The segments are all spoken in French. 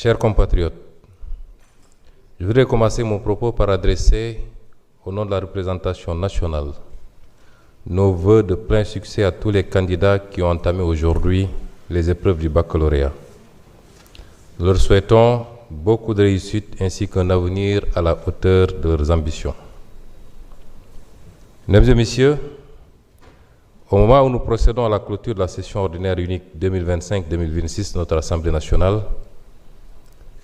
Chers compatriotes, je voudrais commencer mon propos par adresser, au nom de la représentation nationale, nos vœux de plein succès à tous les candidats qui ont entamé aujourd'hui les épreuves du baccalauréat. Nous leur souhaitons beaucoup de réussite ainsi qu'un avenir à la hauteur de leurs ambitions. Mesdames et messieurs, au moment où nous procédons à la clôture de la session ordinaire unique 2025-2026 de notre Assemblée nationale,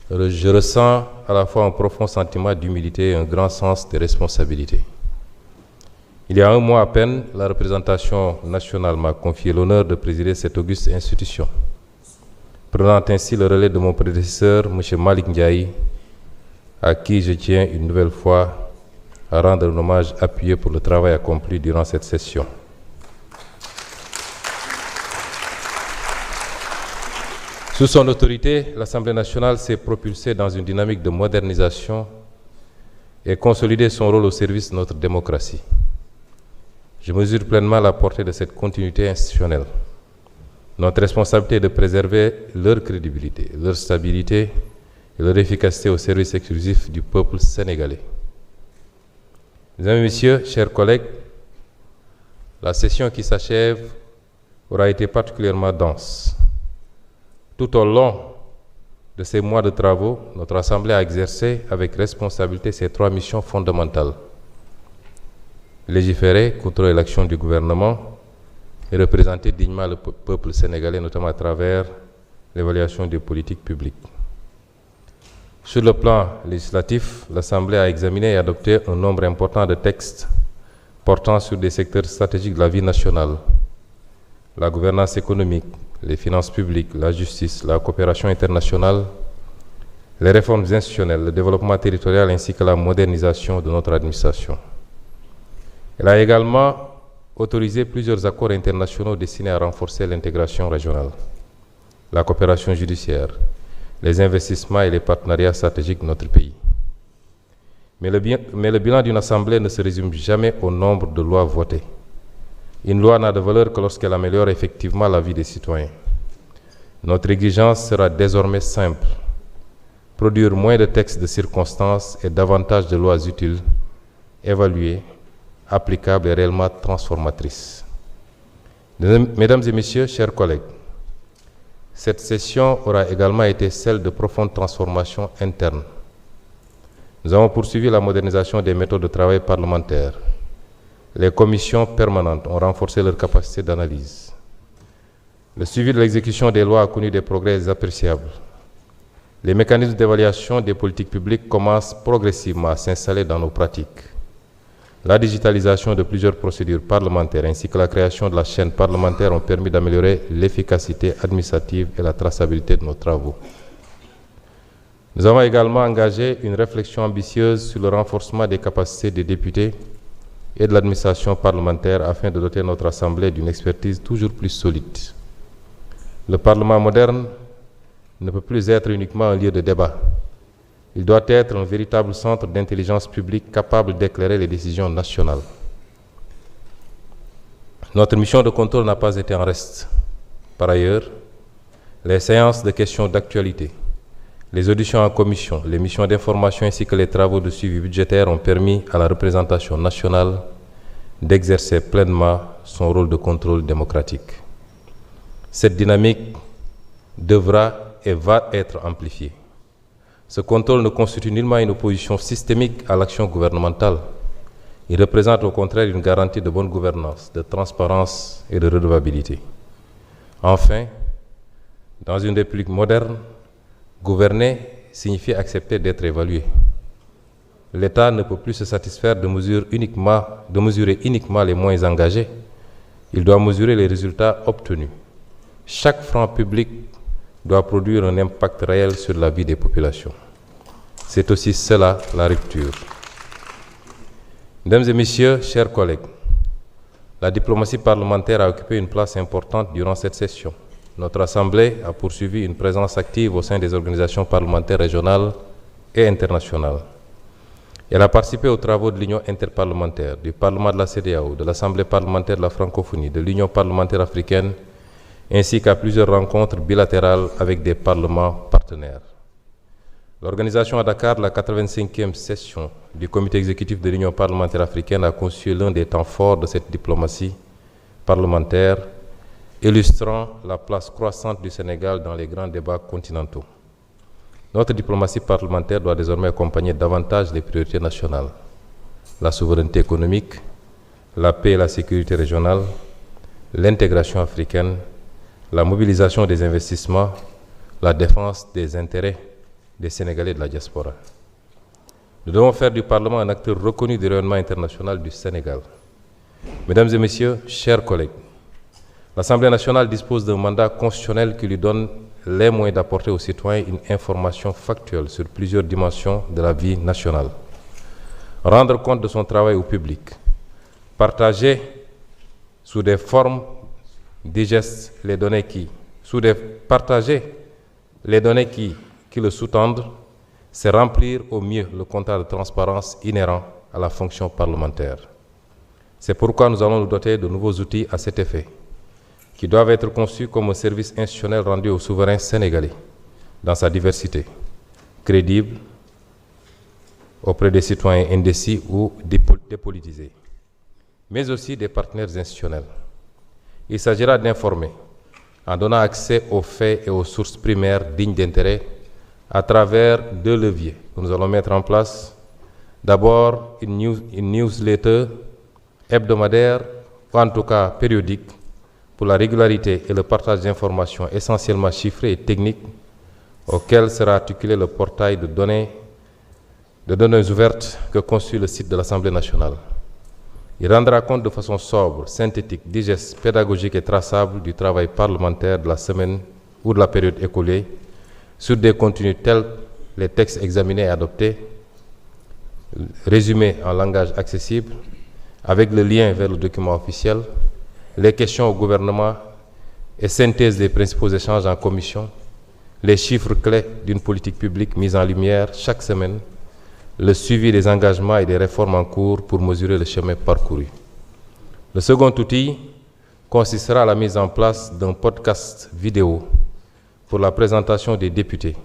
je ressens à la fois un profond sentiment d'humilité et un grand sens de responsabilité. Il y a un mois à peine, la représentation nationale m'a confié l'honneur de présider cette auguste institution, prenant ainsi le relais de mon prédécesseur, M. Malick Ndiaye, à qui je tiens une nouvelle fois à rendre un hommage appuyé pour le travail accompli durant cette session. Sous son autorité, l'Assemblée nationale s'est propulsée dans une dynamique de modernisation et consolidé son rôle au service de notre démocratie. Je mesure pleinement la portée de cette continuité institutionnelle. Notre responsabilité est de préserver leur crédibilité, leur stabilité et leur efficacité au service exclusif du peuple sénégalais. Mesdames et messieurs, chers collègues, la session qui s'achève aura été particulièrement dense. Tout au long de ces mois de travaux, notre Assemblée a exercé avec responsabilité ses trois missions fondamentales: légiférer, contrôler l'action du gouvernement et représenter dignement le peuple sénégalais, notamment à travers l'évaluation des politiques publiques. Sur le plan législatif, l'Assemblée a examiné et adopté un nombre important de textes portant sur des secteurs stratégiques de la vie nationale: la gouvernance économique, les finances publiques, la justice, la coopération internationale, les réformes institutionnelles, le développement territorial ainsi que la modernisation de notre administration. Elle a également autorisé plusieurs accords internationaux destinés à renforcer l'intégration régionale, la coopération judiciaire, les investissements et les partenariats stratégiques de notre pays. Mais le bilan d'une assemblée ne se résume jamais au nombre de lois votées. Une loi n'a de valeur que lorsqu'elle améliore effectivement la vie des citoyens. Notre exigence sera désormais simple: produire moins de textes de circonstance et davantage de lois utiles, évaluées, applicables et réellement transformatrices. Mesdames et messieurs, chers collègues, cette session aura également été celle de profondes transformations internes. Nous avons poursuivi la modernisation des méthodes de travail parlementaires. Les commissions permanentes ont renforcé leur capacité d'analyse. Le suivi de l'exécution des lois a connu des progrès appréciables. Les mécanismes d'évaluation des politiques publiques commencent progressivement à s'installer dans nos pratiques. La digitalisation de plusieurs procédures parlementaires ainsi que la création de la chaîne parlementaire ont permis d'améliorer l'efficacité administrative et la traçabilité de nos travaux. Nous avons également engagé une réflexion ambitieuse sur le renforcement des capacités des députés et de l'administration parlementaire afin de doter notre Assemblée d'une expertise toujours plus solide. Le Parlement moderne ne peut plus être uniquement un lieu de débat. Il doit être un véritable centre d'intelligence publique capable d'éclairer les décisions nationales. Notre mission de contrôle n'a pas été en reste. Par ailleurs, les séances de questions d'actualité, les auditions en commission, les missions d'information ainsi que les travaux de suivi budgétaire ont permis à la représentation nationale d'exercer pleinement son rôle de contrôle démocratique. Cette dynamique devra et va être amplifiée. Ce contrôle ne constitue nullement une opposition systémique à l'action gouvernementale. Il représente au contraire une garantie de bonne gouvernance, de transparence et de redevabilité. Enfin, dans une république moderne, gouverner signifie accepter d'être évalué. L'État ne peut plus se satisfaire de mesurer uniquement les moyens engagés. Il doit mesurer les résultats obtenus. Chaque franc public doit produire un impact réel sur la vie des populations. C'est aussi cela la rupture. Mesdames et messieurs, chers collègues, la diplomatie parlementaire a occupé une place importante durant cette session. Notre Assemblée a poursuivi une présence active au sein des organisations parlementaires régionales et internationales. Elle a participé aux travaux de l'Union interparlementaire, du Parlement de la CEDEAO, de l'Assemblée parlementaire de la francophonie, de l'Union parlementaire africaine, ainsi qu'à plusieurs rencontres bilatérales avec des parlements partenaires. L'organisation à Dakar de la 85e session du comité exécutif de l'Union parlementaire africaine a constitué l'un des temps forts de cette diplomatie parlementaire, illustrant la place croissante du Sénégal dans les grands débats continentaux. Notre diplomatie parlementaire doit désormais accompagner davantage les priorités nationales, la souveraineté économique, la paix et la sécurité régionale, l'intégration africaine, la mobilisation des investissements, la défense des intérêts des Sénégalais de la diaspora. Nous devons faire du Parlement un acteur reconnu du rayonnement international du Sénégal. Mesdames et Messieurs, chers collègues, l'Assemblée nationale dispose d'un mandat constitutionnel qui lui donne les moyens d'apporter aux citoyens une information factuelle sur plusieurs dimensions de la vie nationale. Rendre compte de son travail au public, partager sous des formes digestes les données qui le sous-tendent, c'est remplir au mieux le contrat de transparence inhérent à la fonction parlementaire. C'est pourquoi nous allons nous doter de nouveaux outils à cet effet, qui doivent être conçus comme un service institutionnel rendu aux souverains sénégalais, dans sa diversité, crédible auprès des citoyens indécis ou dépolitisés, mais aussi des partenaires institutionnels. Il s'agira d'informer, en donnant accès aux faits et aux sources primaires dignes d'intérêt, à travers deux leviers que nous allons mettre en place. D'abord, une newsletter hebdomadaire, ou en tout cas périodique, pour la régularité et le partage d'informations essentiellement chiffrées et techniques, auquel sera articulé le portail de données ouvertes que constitue le site de l'Assemblée nationale. Il rendra compte de façon sobre, synthétique, digeste, pédagogique et traçable du travail parlementaire de la semaine ou de la période écoulée, sur des contenus tels que les textes examinés et adoptés, résumés en langage accessible, avec le lien vers le document officiel, les questions au gouvernement et synthèse des principaux échanges en commission, les chiffres clés d'une politique publique mise en lumière chaque semaine, le suivi des engagements et des réformes en cours pour mesurer le chemin parcouru. Le second outil consistera à la mise en place d'un podcast vidéo pour la présentation des députés,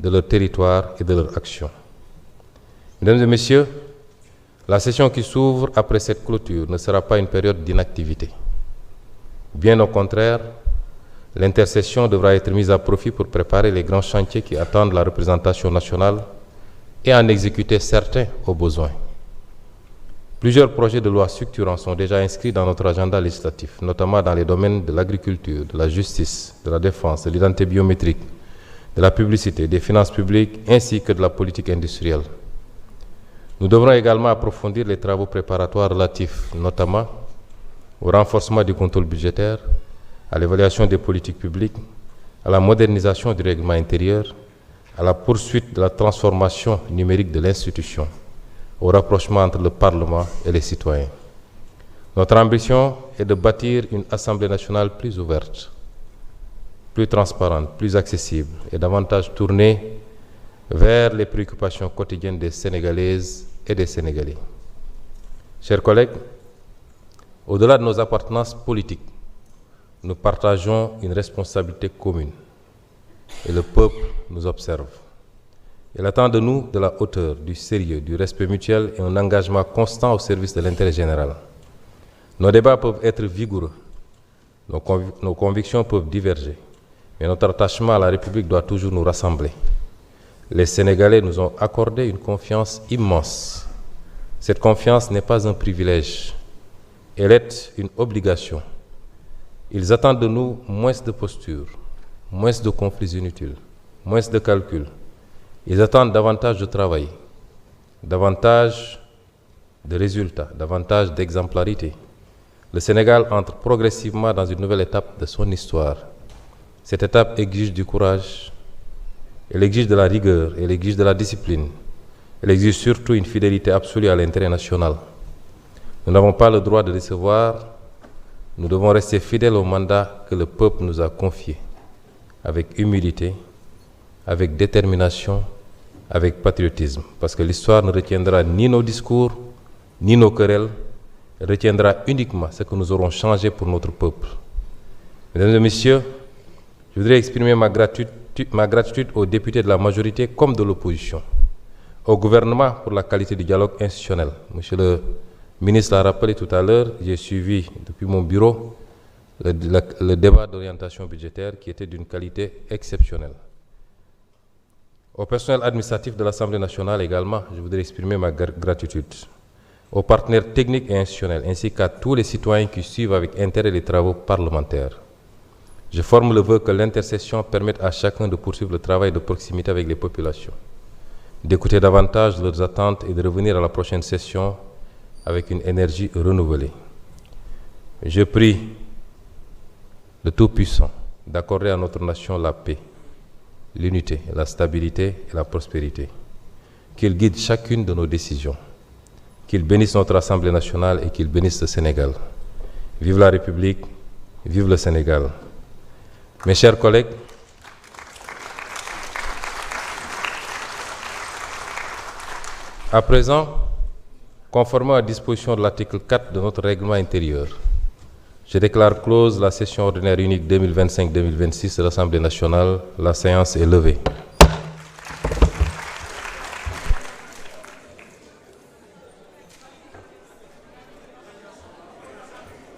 de leur territoire et de leurs actions. Mesdames et Messieurs, la session qui s'ouvre après cette clôture ne sera pas une période d'inactivité. Bien au contraire, l'intercession devra être mise à profit pour préparer les grands chantiers qui attendent la représentation nationale et en exécuter certains au besoin. Plusieurs projets de loi structurants sont déjà inscrits dans notre agenda législatif, notamment dans les domaines de l'agriculture, de la justice, de la défense, de l'identité biométrique, de la publicité, des finances publiques, ainsi que de la politique industrielle. Nous devrons également approfondir les travaux préparatoires relatifs, notamment au renforcement du contrôle budgétaire, à l'évaluation des politiques publiques, à la modernisation du règlement intérieur, à la poursuite de la transformation numérique de l'institution, au rapprochement entre le Parlement et les citoyens. Notre ambition est de bâtir une Assemblée nationale plus ouverte, plus transparente, plus accessible et davantage tournée vers les préoccupations quotidiennes des Sénégalaises et des Sénégalais. Chers collègues, au-delà de nos appartenances politiques, nous partageons une responsabilité commune et le peuple nous observe. Il attend de nous de la hauteur, du sérieux, du respect mutuel et un engagement constant au service de l'intérêt général. Nos débats peuvent être vigoureux, nos convictions peuvent diverger, mais notre attachement à la République doit toujours nous rassembler. Les Sénégalais nous ont accordé une confiance immense. Cette confiance n'est pas un privilège, elle est une obligation. Ils attendent de nous moins de postures, moins de conflits inutiles, moins de calculs. Ils attendent davantage de travail, davantage de résultats, davantage d'exemplarité. Le Sénégal entre progressivement dans une nouvelle étape de son histoire. Cette étape exige du courage, elle exige de la rigueur, elle exige de la discipline, elle exige surtout une fidélité absolue à l'intérêt national. Nous n'avons pas le droit de décevoir, nous devons rester fidèles au mandat que le peuple nous a confié, avec humilité, avec détermination, avec patriotisme, parce que l'histoire ne retiendra ni nos discours, ni nos querelles, elle retiendra uniquement ce que nous aurons changé pour notre peuple. Mesdames et Messieurs, je voudrais exprimer ma gratitude ma gratitude aux députés de la majorité comme de l'opposition, au gouvernement pour la qualité du dialogue institutionnel. Monsieur le ministre l'a rappelé tout à l'heure, j'ai suivi depuis mon bureau le débat d'orientation budgétaire qui était d'une qualité exceptionnelle. Au personnel administratif de l'Assemblée nationale également, je voudrais exprimer ma gratitude. Aux partenaires techniques et institutionnels, ainsi qu'à tous les citoyens qui suivent avec intérêt les travaux parlementaires. Je forme le vœu que l'intercession permette à chacun de poursuivre le travail de proximité avec les populations, d'écouter davantage leurs attentes et de revenir à la prochaine session avec une énergie renouvelée. Je prie le Tout-Puissant d'accorder à notre nation la paix, l'unité, la stabilité et la prospérité. Qu'il guide chacune de nos décisions. Qu'il bénisse notre Assemblée nationale et qu'il bénisse le Sénégal. Vive la République, vive le Sénégal. Mes chers collègues, à présent, conformément à la disposition de l'article 4 de notre règlement intérieur, je déclare close la session ordinaire unique 2025-2026 de l'Assemblée nationale. La séance est levée.